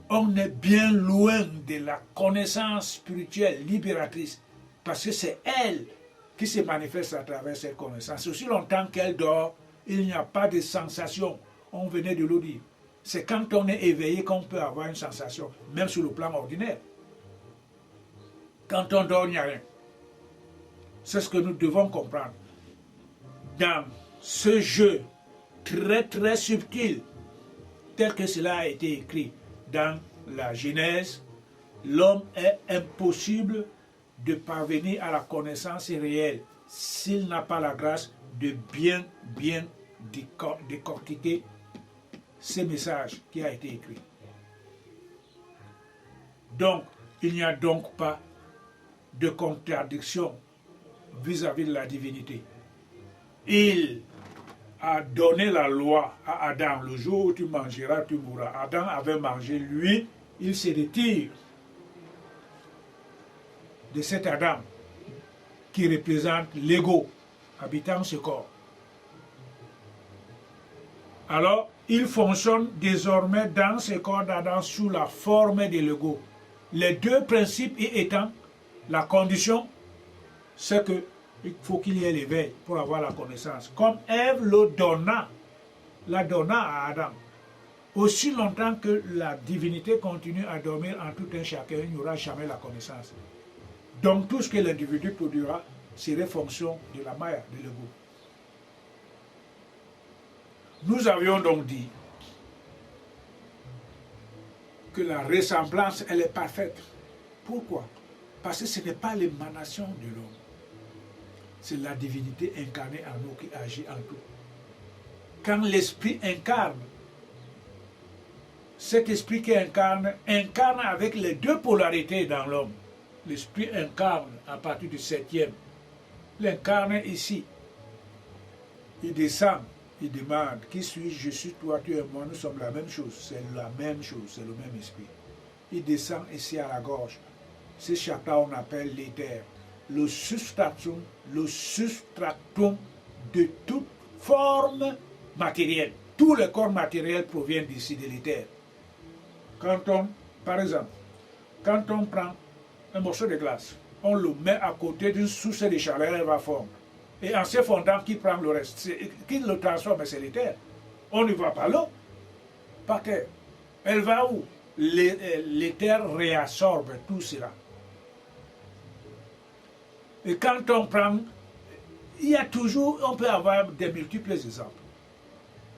On est bien loin de la connaissance spirituelle libératrice parce que c'est elle qui se manifeste à travers cette connaissance. Aussi longtemps qu'elle dort, il n'y a pas de sensation. On venait de le dire. C'est quand on est éveillé qu'on peut avoir une sensation, même sur le plan ordinaire. Quand on dort, il n'y a rien. C'est ce que nous devons comprendre. Dans ce jeu très très subtil, tel que cela a été écrit dans la Genèse, l'homme est impossible de parvenir à la connaissance réelle s'il n'a pas la grâce de bien décortiquer ce message qui a été écrit. Donc, il n'y a donc pas de contradiction vis-à-vis de la divinité. Il a donné la loi à Adam. Le jour où tu mangeras, tu mourras. Adam avait mangé, lui, il se retire de cet Adam qui représente l'ego habitant ce corps. Alors, il fonctionne désormais dans ce corps d'Adam sous la forme de l'ego. Les deux principes y étant, la condition, c'est qu'il faut qu'il y ait l'éveil pour avoir la connaissance. Comme Ève la donna à Adam. Aussi longtemps que la divinité continue à dormir en tout un chacun, il n'y aura jamais la connaissance. Donc tout ce que l'individu produira serait fonction de la maya, de l'ego. Nous avions donc dit que la ressemblance, elle est parfaite. Pourquoi? Parce que ce n'est pas l'émanation de l'homme. C'est la divinité incarnée en nous qui agit en tout. Quand l'esprit incarne, cet esprit qui incarne avec les deux polarités dans l'homme. L'esprit incarne à partir du 7e. Il incarne ici. Il descend, il demande, qui suis-je? Je suis toi, tu es moi, nous sommes la même chose. C'est la même chose, c'est le même esprit. Il descend ici à la gorge. Ce chakra on appelle l'éther. le substratum de toute forme matérielle. Tous les corps matériels proviennent d'ici, de l'éther. Par exemple, quand on prend un morceau de glace, on le met à côté d'une source de chaleur, elle va fondre. Et en se fondant, qui prend le reste? Qui le transforme? C'est l'éther. On ne voit pas l'eau par terre. Elle va où? L'éther réabsorbe tout cela. Et quand on prend, il y a toujours, on peut avoir des multiples exemples.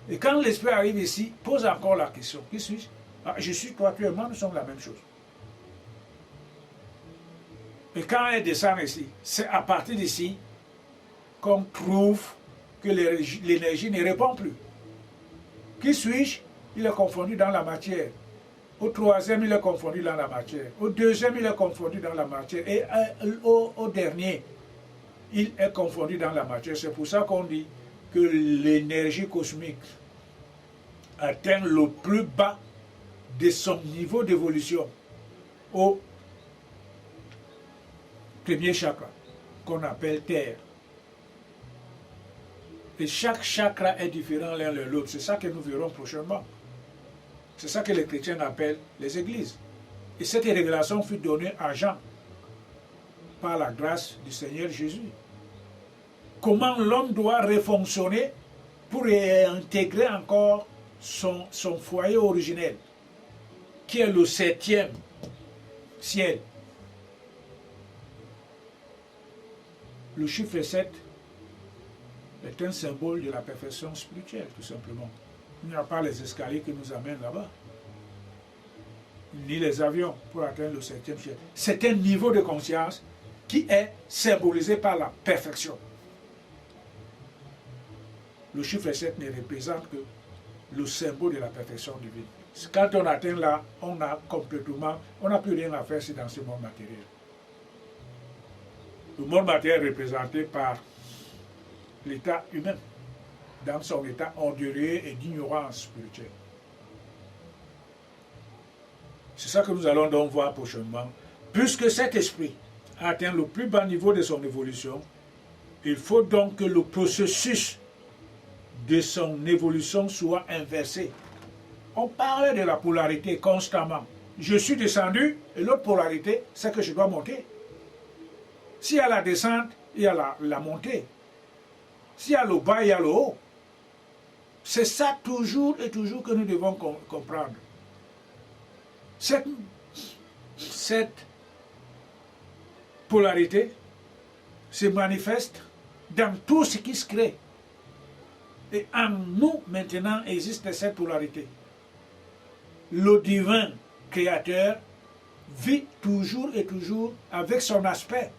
Et quand l'esprit arrive ici, pose encore la question, qui suis-je? Ah, je suis toi, tu es moi, nous sommes la même chose. Et quand elle descend ici, c'est à partir d'ici qu'on trouve que l'énergie ne répond plus. Qui suis-je? Il est confondu dans la matière. Au troisième, il est confondu dans la matière. Au deuxième, il est confondu dans la matière. Et au dernier, il est confondu dans la matière. C'est pour ça qu'on dit que l'énergie cosmique atteint le plus bas de son niveau d'évolution au premier chakra, qu'on appelle terre. Et chaque chakra est différent l'un de l'autre. C'est ça que nous verrons prochainement. C'est ça que les chrétiens appellent les églises. Et cette révélation fut donnée à Jean par la grâce du Seigneur Jésus. Comment l'homme doit refonctionner pour réintégrer encore son foyer originel, qui est le 7e ciel. Le chiffre 7 est un symbole de la perfection spirituelle, tout simplement. Il n'y a pas les escaliers qui nous amènent là-bas, ni les avions pour atteindre le 7e ciel. C'est un niveau de conscience qui est symbolisé par la perfection. Le chiffre 7 ne représente que le symbole de la perfection divine. Quand on atteint là, on n'a plus rien à faire dans ce monde matériel. Le monde matériel est représenté par l'état humain, dans son état ordurier et d'ignorance spirituelle. C'est ça que nous allons donc voir prochainement. Puisque cet esprit a atteint le plus bas niveau de son évolution, il faut donc que le processus de son évolution soit inversé. On parle de la polarité constamment. Je suis descendu et l'autre polarité, c'est que je dois monter. S'il y a la descente, il y a la montée. S'il y a le bas, il y a le haut. C'est ça toujours et toujours que nous devons comprendre. Cette polarité se manifeste dans tout ce qui se crée. Et en nous, maintenant, existe cette polarité. Le divin créateur vit toujours et toujours avec son aspect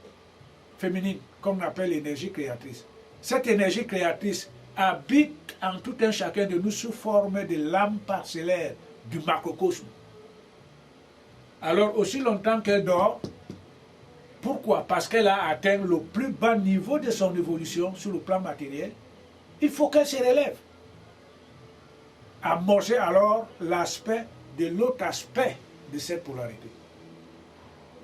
féminin, qu'on appelle l'énergie créatrice. Cette énergie créatrice habite en tout un chacun de nous sous forme de l'âme parcellaire du macrocosme. Alors, aussi longtemps qu'elle dort, pourquoi? Parce qu'elle a atteint le plus bas niveau de son évolution sur le plan matériel. Il faut qu'elle se relève. Amorcer alors l'aspect de l'autre aspect de cette polarité.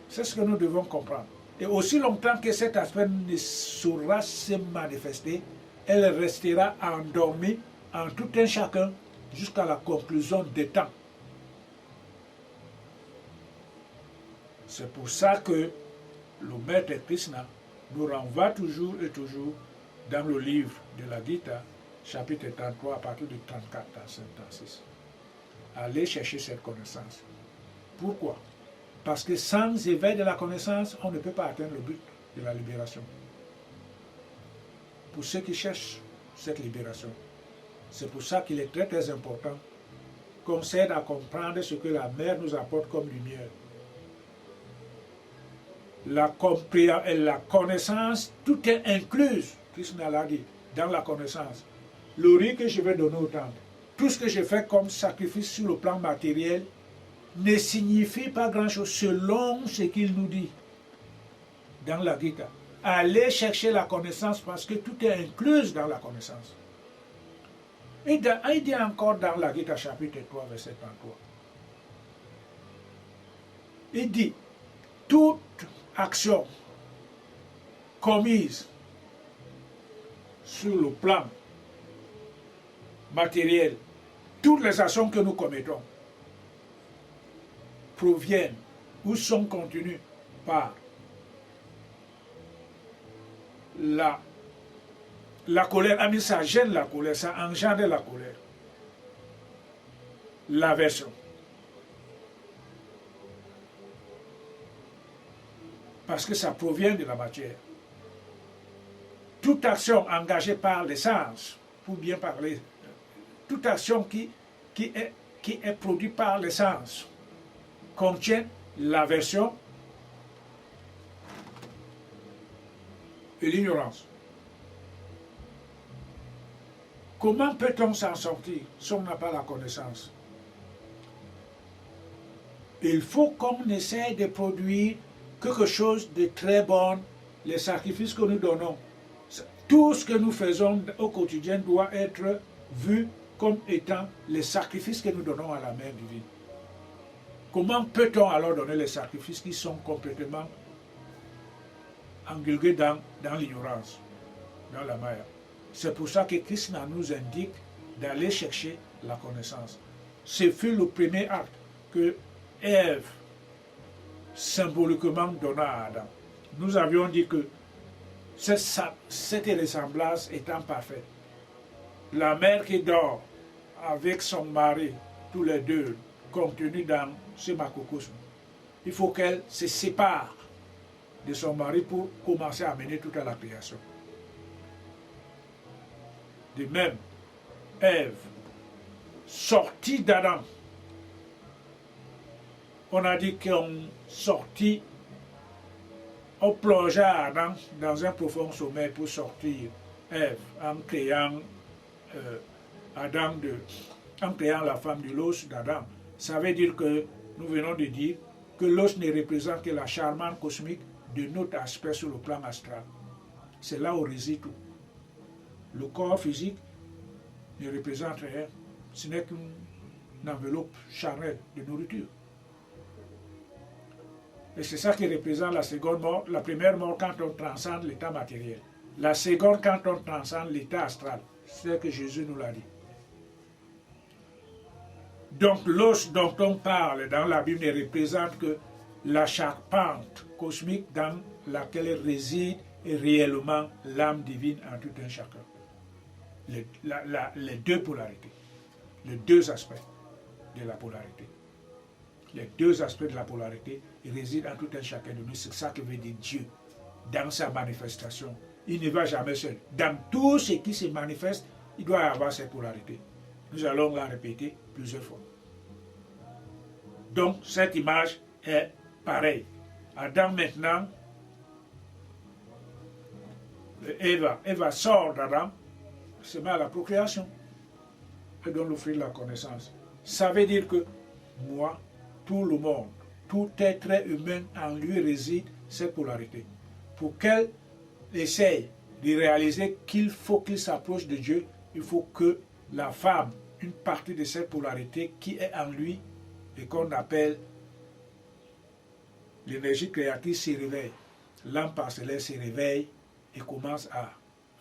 C'est ce que nous devons comprendre. Et aussi longtemps que cet aspect ne saura se manifester, elle restera endormie en tout un chacun jusqu'à la conclusion des temps. C'est pour ça que le maître Krishna nous renvoie toujours et toujours dans le livre de la Gita, chapitre 33, à partir de 34 à 56. Allez chercher cette connaissance. Pourquoi? Parce que sans éveil de la connaissance, on ne peut pas atteindre le but de la libération. Pour ceux qui cherchent cette libération, c'est pour ça qu'il est très très important qu'on s'aide à comprendre ce que la mer nous apporte comme lumière. La connaissance, tout est inclus, Krishna l'a dit, dans la connaissance. Le riz que je vais donner au temple, tout ce que je fais comme sacrifice sur le plan matériel, ne signifie pas grand-chose selon ce qu'il nous dit dans la Gita. Allez chercher la connaissance parce que tout est inclus dans la connaissance. Et il dit encore dans la Gita chapitre 3, verset 33. Il dit, toute action commises sur le plan matériel, toutes les actions que nous commettons proviennent ou sont contenues par la colère. Ça gêne la colère, ça engendre la colère. L'aversion. Parce que ça provient de la matière. Toute action engagée par les sens, pour bien parler, toute action qui est produite par les sens, contient l'aversion et l'ignorance. Comment peut-on s'en sortir si on n'a pas la connaissance? Il faut qu'on essaie de produire quelque chose de très bon, les sacrifices que nous donnons. Tout ce que nous faisons au quotidien doit être vu comme étant les sacrifices que nous donnons à la Mère divine. Comment peut-on alors donner les sacrifices qui sont complètement engulgués dans l'ignorance, dans la Maya? C'est pour ça que Krishna nous indique d'aller chercher la connaissance. Ce fut le premier acte que Ève symboliquement donna à Adam. Nous avions dit que cette ressemblance étant parfaite, la mère qui dort avec son mari, tous les deux, contenus dans ce macrocosme, il faut qu'elle se sépare de son mari pour commencer à mener toute la création. De même, Ève, sortie d'Adam, on a dit qu'on sortit, on plongea Adam dans un profond sommeil pour sortir Ève en créant en créant la femme de l'os d'Adam. Ça veut dire que nous venons de dire que l'os ne représente que la charmante cosmique de notre aspect sur le plan astral. C'est là où réside tout. Le corps physique ne représente rien, ce n'est qu'une enveloppe charnelle de nourriture. Et c'est ça qui représente la seconde mort, la première mort quand on transcende l'état matériel. La seconde quand on transcende l'état astral. C'est ce que Jésus nous l'a dit. Donc l'os dont on parle dans la Bible ne représente que la charpente cosmique dans laquelle réside réellement l'âme divine en tout un chacun. Les deux polarités, les deux aspects de la polarité. Les deux aspects de la polarité résident en tout un chacun de nous. C'est ça que veut dire Dieu dans sa manifestation. Il ne va jamais seul. Dans tout ce qui se manifeste, il doit y avoir cette polarité. Nous allons la répéter plusieurs fois. Donc, cette image est pareille. Adam maintenant, Eva sort d'Adam, se met à la procréation et donne le fruit de la connaissance. Ça veut dire que moi, tout le monde, tout être humain en lui réside cette polarité. Pour qu'elle essaye de réaliser qu'il faut qu'il s'approche de Dieu, il faut que la femme, une partie de cette polarité qui est en lui et qu'on appelle l'énergie créatrice se réveille. L'âme parcellaire se réveille et commence à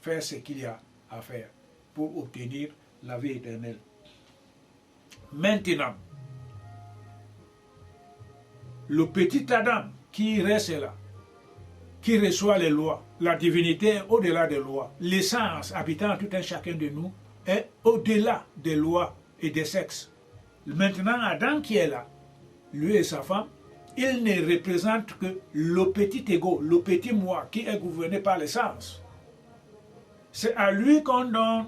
faire ce qu'il y a à faire pour obtenir la vie éternelle. Maintenant, le petit Adam qui reste là, qui reçoit les lois, la divinité est au-delà des lois. L'essence habitant en tout un chacun de nous est au-delà des lois et des sexes. Maintenant, Adam qui est là, lui et sa femme, il ne représente que le petit ego, le petit moi qui est gouverné par l'essence. C'est à lui qu'on donne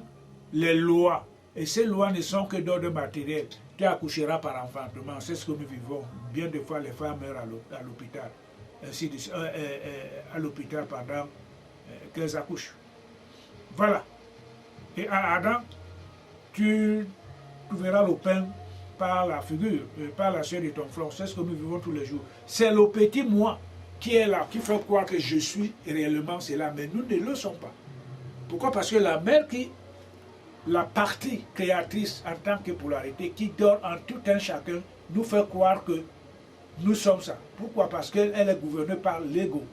les lois. Et ces lois ne sont que d'ordre matériel. Tu accoucheras par enfantement. C'est ce que nous vivons. Bien des fois, les femmes meurent à l'hôpital. À l'hôpital pendant qu'elles accouchent. Voilà. Et à Adam, tu verras le pain par la figure, par la chair de ton front. C'est ce que nous vivons tous les jours. C'est le petit moi qui est là, qui fait croire que je suis réellement cela. Mais nous ne le sommes pas. Pourquoi? Parce que la mère la partie créatrice en tant que polarité qui dort en tout un chacun nous fait croire que nous sommes ça. Pourquoi? Parce qu'elle est gouvernée par l'ego.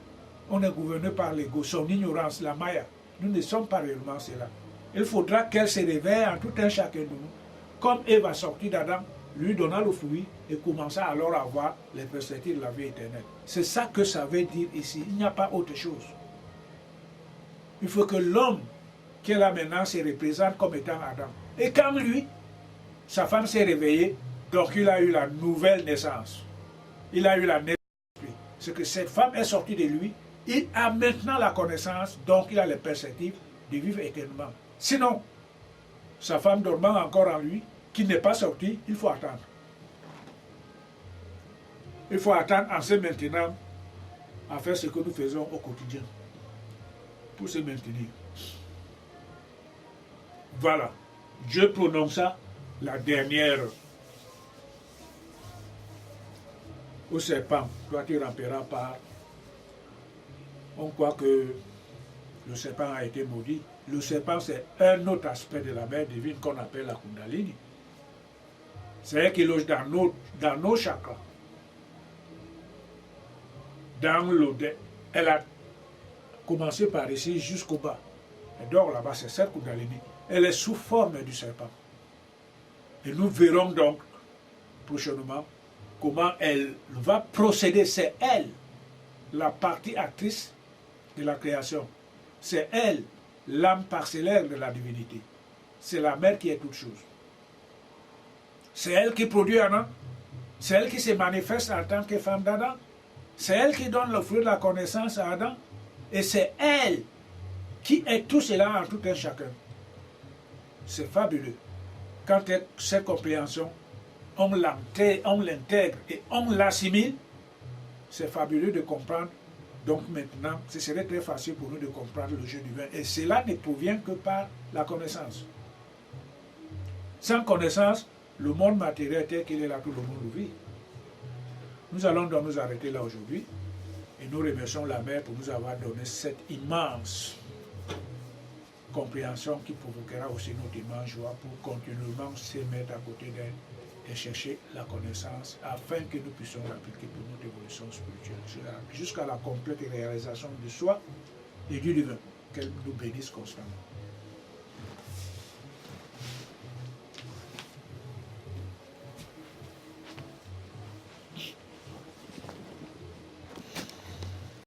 On est gouverné par l'ego, son ignorance, la maya. Nous ne sommes pas réellement cela. Il faudra qu'elle se réveille en tout un chacun de nous. Comme Ève a sorti d'Adam, lui donna le fruit et commença alors à avoir les perspectives de la vie éternelle. C'est ça que ça veut dire ici. Il n'y a pas autre chose. Il faut que l'homme qui est là maintenant se représente comme étant Adam. Et quand lui, sa femme s'est réveillée, donc il a eu la nouvelle naissance. Il a eu la naissance. C'est que cette femme est sortie de lui, il a maintenant la connaissance, donc il a les perspectives de vivre éternellement. Sinon, sa femme dormant encore en lui, qui n'est pas sortie, il faut attendre. Il faut attendre en se maintenant à faire ce que nous faisons au quotidien pour se maintenir. Voilà. Dieu prononça la dernière au serpent. Toi, tu ramperas par. On croit que le serpent a été maudit. Le serpent, c'est un autre aspect de la mère divine qu'on appelle la Kundalini. C'est elle qui loge dans nos chakras. Dans l'odeur. Elle a commencé par ici jusqu'au bas. Elle dort là-bas, c'est cette Kundalini. Elle est sous forme du serpent. Et nous verrons donc prochainement comment elle va procéder. C'est elle, la partie actrice de la création. C'est elle, l'âme parcellaire de la divinité. C'est la mère qui est toute chose. C'est elle qui produit Adam. C'est elle qui se manifeste en tant que femme d'Adam. C'est elle qui donne le fruit de la connaissance à Adam. Et c'est elle qui est tout cela en tout un chacun. C'est fabuleux. Quand cette compréhension, on l'intègre et on l'assimile, c'est fabuleux de comprendre. Donc maintenant, ce serait très facile pour nous de comprendre le jeu divin. Et cela ne provient que par la connaissance. Sans connaissance, le monde matériel tel qu'il est là, tout le monde le vit. Nous allons donc nous arrêter là aujourd'hui. Et nous remercions la mère pour nous avoir donné cette immense compréhension qui provoquera aussi notre immense joie pour continuellement se mettre à côté d'elle et chercher la connaissance afin que nous puissions l'appliquer pour notre évolution spirituelle jusqu'à la complète réalisation de soi et du divin. Qu'elle nous bénisse constamment.